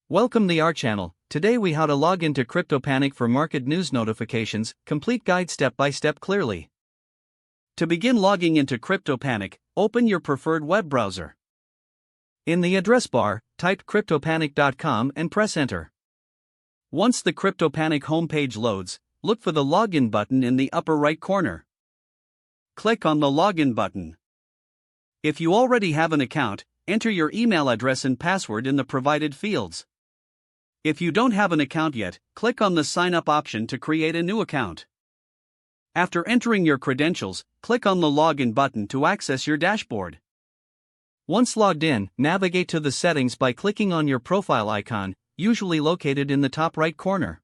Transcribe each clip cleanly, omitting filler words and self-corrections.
Welcome to our channel. Today we how to log into CryptoPanic for market news notifications, complete guide step by step clearly. To begin logging into CryptoPanic, open your preferred web browser. In the address bar, type cryptopanic.com and press enter. Once the CryptoPanic homepage loads, look for the login button in the upper right corner. Click on the login button. If you already have an account, enter your email address and password in the provided fields. If you don't have an account yet, click on the Sign Up option to create a new account. After entering your credentials, click on the Login button to access your dashboard. Once logged in, navigate to the settings by clicking on your profile icon, usually located in the top right corner.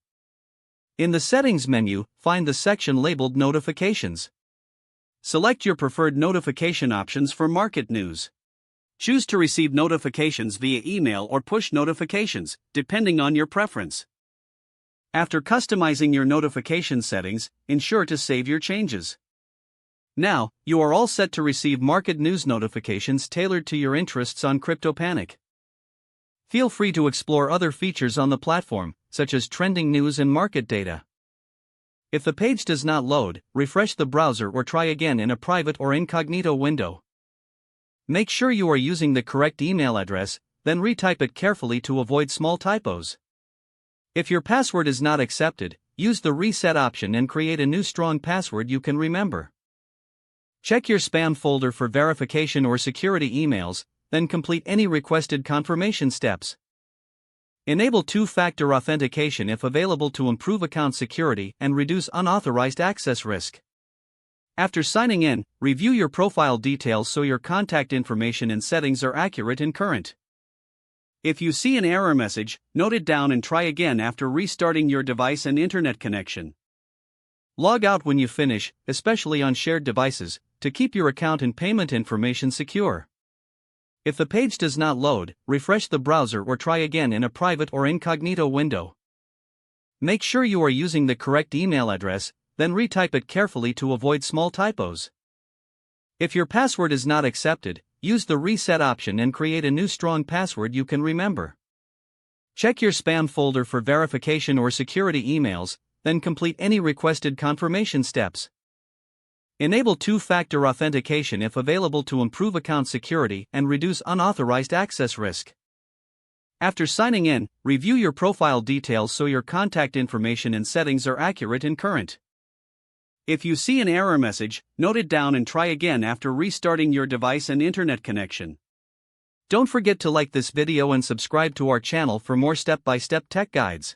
In the Settings menu, find the section labeled Notifications. Select your preferred notification options for market news. Choose to receive notifications via email or push notifications, depending on your preference. After customizing your notification settings, ensure to save your changes. Now, you are all set to receive market news notifications tailored to your interests on CryptoPanic. Feel free to explore other features on the platform, such as trending news and market data. If the page does not load, refresh the browser or try again in a private or incognito window. Make sure you are using the correct email address, then retype it carefully to avoid small typos. If your password is not accepted, use the reset option and create a new strong password you can remember. Check your spam folder for verification or security emails, then complete any requested confirmation steps. Enable two-factor authentication if available to improve account security and reduce unauthorized access risk. After signing in, review your profile details so your contact information and settings are accurate and current. If you see an error message, note it down and try again after restarting your device and internet connection. Log out when you finish, especially on shared devices, to keep your account and payment information secure. If the page does not load, refresh the browser or try again in a private or incognito window. Make sure you are using the correct email address, then retype it carefully to avoid small typos. If your password is not accepted, use the reset option and create a new strong password you can remember. Check your spam folder for verification or security emails, then complete any requested confirmation steps. Enable two-factor authentication if available to improve account security and reduce unauthorized access risk. After signing in, review your profile details so your contact information and settings are accurate and current. If you see an error message, note it down and try again after restarting your device and internet connection. Don't forget to like this video and subscribe to our channel for more step-by-step tech guides.